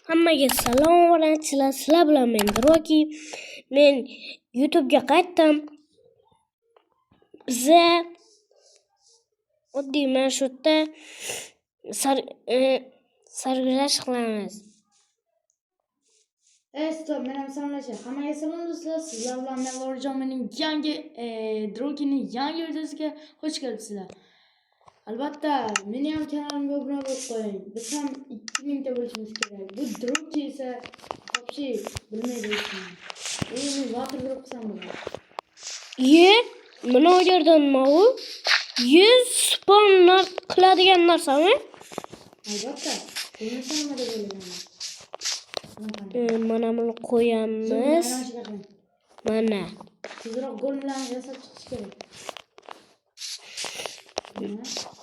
Hammaga salom bilan sizlar bilan men Droki. Men YouTube'ga qaytdim. Biza oddiy mana shu yerda sarguzasht qilamiz. Stop, men ham salomlashim. Hammaga salom do'stlar. Sizlar bilan men Lorjon mening yangi Drokining yangi videosiga xush kelibsizlar. Albatta, meni ham kanalimga obuna bo'lib qo'ying. Biz ham 2000 ta bo'lishimiz kerak. Bu Droki esa вообще bilmaydi ekan. Men water drop qilsam bo'ladi. Mana bu yerda nima u? 100 spawn qiladigan narsami? Albatta. Bunisi nima deb o'ylayman? Mana buni qo'yamiz. Mana. Tezroq gollarni yasab chiqish kerak.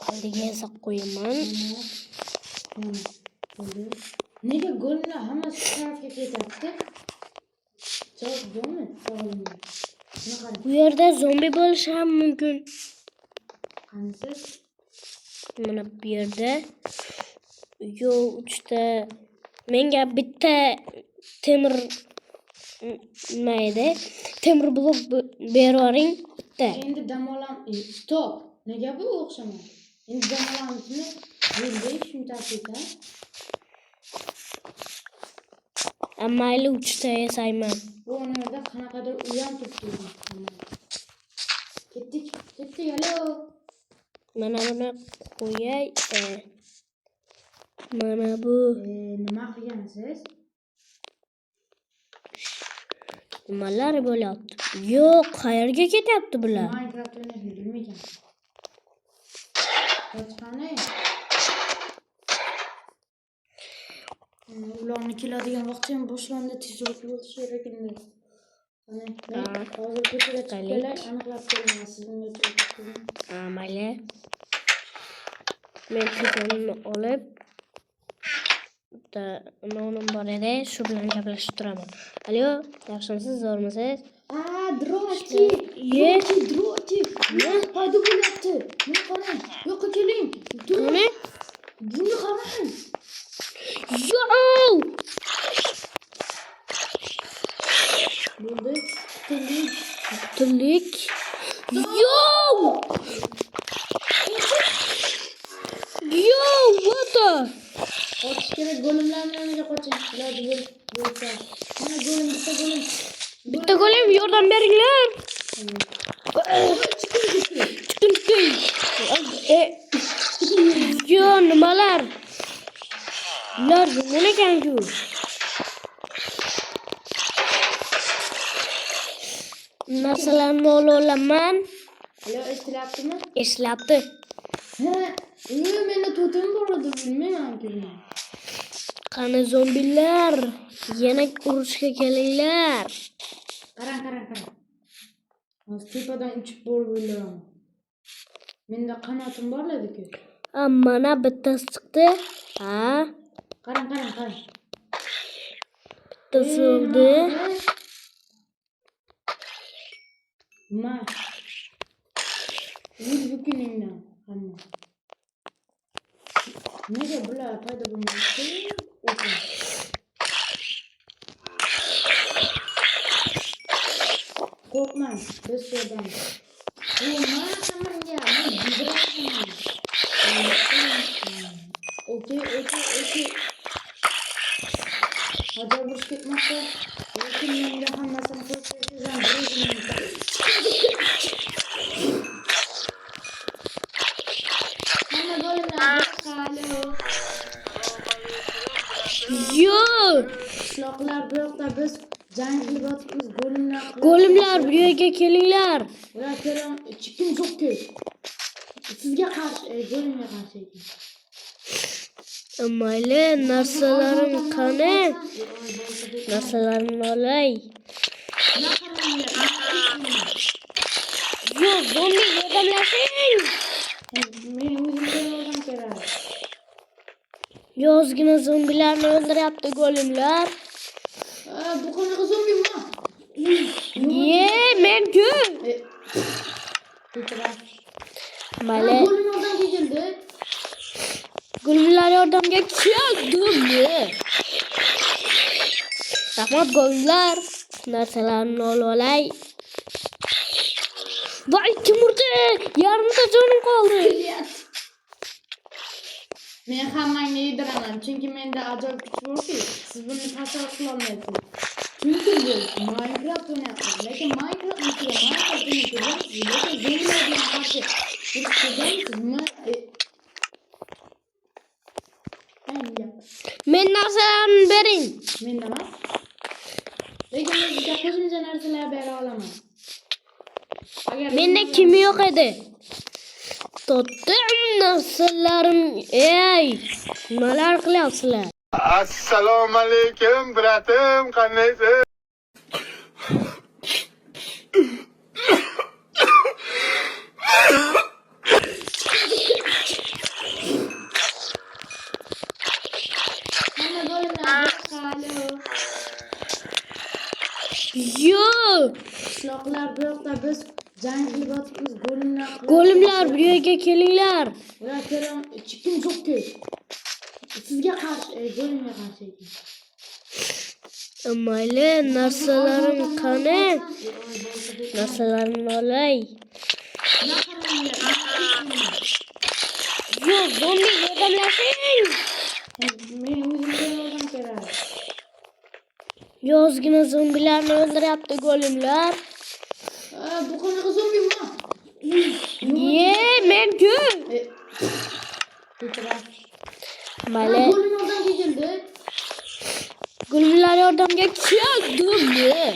Oldiga yasab qo'yaman. Nega gollar hammasi tarafga ketyapti? Javob yo'qmi? Bu yerda zombi bo'lishi ham mumkin. Qanisiz? Mana bu yerda 3 ta menga bitta temir nima edi? Temir blok beravering bitta. Endi dam olam. Stop. Nega bu o'xshamaydi? Endi dam olamizmi? Yo'lda shunchasi ekan. Mayli 3 ta yasayman. Bu yerda qanaqadir uyam turibdi. Ketdik, alo. Mana buni qo'yay. Mana bu nima qilgansiz? Nimalar bo'lyapti? Yo'q, qayerga ketyapti bular? Minecraft o'ynashni bilmayman. Qochqani? Ularni keladigan vaqt ham boshlandi, tezroq bo'lishi kerak edi. Hozir ko'chaga chiqib aniqlab kelaman sizga. Mayli. Men telefonimni olib nonim bor edi, shu bilan gaplashib turaman. Alo, yaxshimisiz, zo'rmisiz? Droki. Paydo bo'lyapti. Men qarang, yo'qqa keling. Qani? Buni qarang. Yo'q! Bo'ldi. Tillik. Yo'q! Yo'q, what? Qochish kerak, golimlarning yoniga qoching. Iloji bo'lsa. Mana golim, bitta golim, yordam beringlar. Chiqing. Yo, nimalar? Ular nima ekan-ku? Narsalarni olaman. Alo, eshtilyaptimi? Eshityapti. Meni totem bor edi, bilmayman-ku. Qani zombilar, yana urushga kelinglar. Qarang. Hozir tepadan uchib borib o'ldiraman. Menda qanotim bor edi-ku. Mana bittasi chiqdi. Qarang. Bittasi o'ldi. Ma. Yuz bukuningdan hamma. Nega bular paydo bo'lmayapti? Qo'rqmang, biz yerdan. Okey. Hozir biz ketmoqda. Lekin menga hammasini ko'rsatishdan Yo'q! Qishloqlar bu yoqda biz jang qilib yotibmiz, Golimlar bu yerga kelinglar. Ular kelin, chiqim yo'q-ku. Sizga qarshi, golimga qarshi ekan. Mayli, narsalarim qani? Narsalarimni olay. Yo'q, zombi yordamlashing. Men o'zimga yordam kerak. Yozgina zombilarni o'ldiryapti golimlar. Bu qanaqa zombimi? Men-ku. Mayli. Golim yordamga keldi. Golimlar yordamga keldimi? Rahmat go'nglar. Narsalarni olib olay. Voy kim urdi? Yarimta jonim qoldi. Men hammangni yediraman, chunki menda ajoyib kuch borki, siz buni tasavvur qila olmaysiz. Chunki biz Minecraft o'ynayapmiz, lekin Minecraft ichida Minecraft o'ynayapmiz, lekin zombilarga qarshi sizmi? Men narsalarni bering. Menda emas. Lekin men sizga qo'shimcha narsalar bera olaman. Menda kimi yo'q edi. To'ttim narsalarim. Ey, nimalar qilyapsizlar? Assalomu alaykum, bratim, qandaysiz? Hamma bo'limlar qali. Yo'q. Qishloqlar bu yoqda biz jang qilyapmiz, bo'limlar. Go'limlar bu yerga kelinglar. Ular kelam, chikim yo'q-ku. Sizga qarshi, bo'limga qarshi ekan. Mayli, narsalarim qani? Narsalarimni olay. Yo'q, zombi yordamlashing. Men o'zimga yordam beraman. Yozgina zombilarni o'ldiryapti go'limlar. Bu qanaqa zombimi? Men-ku. Mayli. Bo'lim yordamga keldi. Go'limlar yordamga keldimi?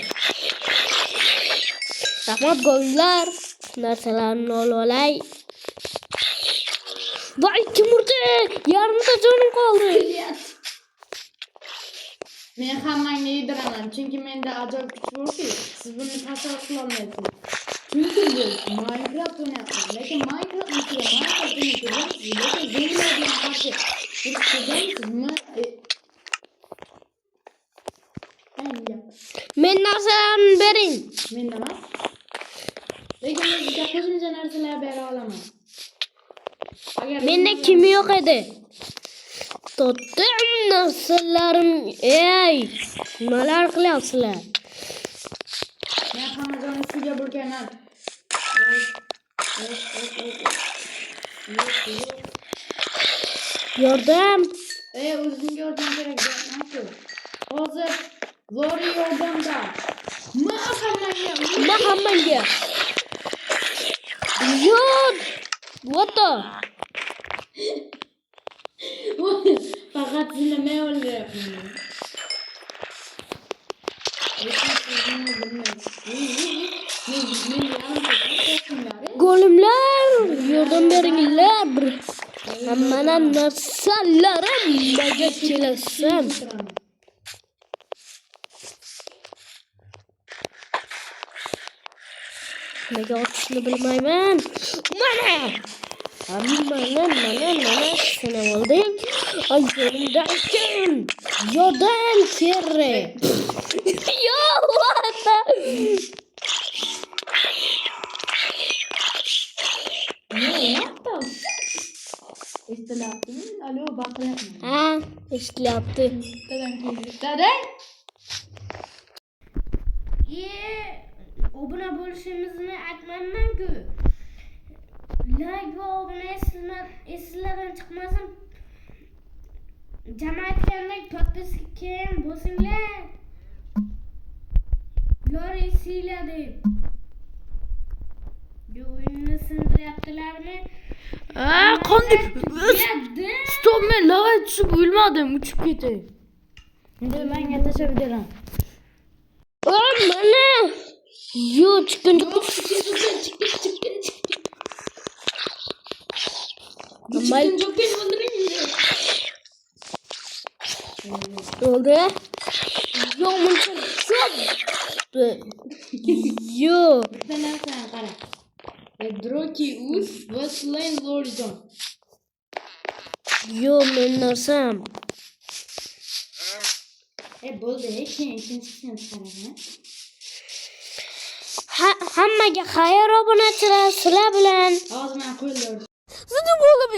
Rahmat go'limlar. Narsalarni olib olay. Voy kim urdi? Yarimta jonim qoldi. Men hammangni yediraman, chunki menda ajoyib kuch borki, siz buni tasavvur qila olmaysiz. Chunki biz Minecraft o'ynayapmiz, lekin Minecraft ichida Minecraft o'ynayapmiz, lekin zombilarga qarshi sizmi? Men narsalarni bering. Menda emas. Lekin men sizga qo'shimcha narsalar bera olaman. Menda kimi yo'q edi. To'ttim narsalarim. Ey, nimalar qilyapsizlar? Men hammajon sizga burkayman. Yordam. O'zimga yordam kerak deyapman-ku. Hozir Lori yordamda. Hammaga. Yo'q. What the? Faqat sizni men o'ldiryapman. Go'limlar, yordam beringlar. Hamma narsalarim nimaga kelasam? Nega otishni bilmayman. Mana seni oldim. Ayyorimdan kim? Yordam kerak. Yo'q, Eshitilyaptimi? Alo, baqiryapman. Ha, eshitilyapti. Dadang? Obuna bo'lishimizni aytmayman-ku. Like va obuna eslardan chiqmasin. Jama aytgandek podpiska keyin bosinglar. Lori siyladi. O'yinni sindiryaptilarmi? Qanday? Stop, men lava tushib o'lmadim, uchib ketay. Endi menga tashlab beraman. Mana. Yo'q, chiqin. Oldu. Yo'q, buncha ko'p. Yo'q. Bitta narsani qara. Droki us va Slain Lorijon. Yo'q, men narsam. Bo'ldi, ikkinchisini chiqaraman. Hammaga xayr obunachilar, sizlar bilan. Hozir men qo'ydim. Sizni bo'lib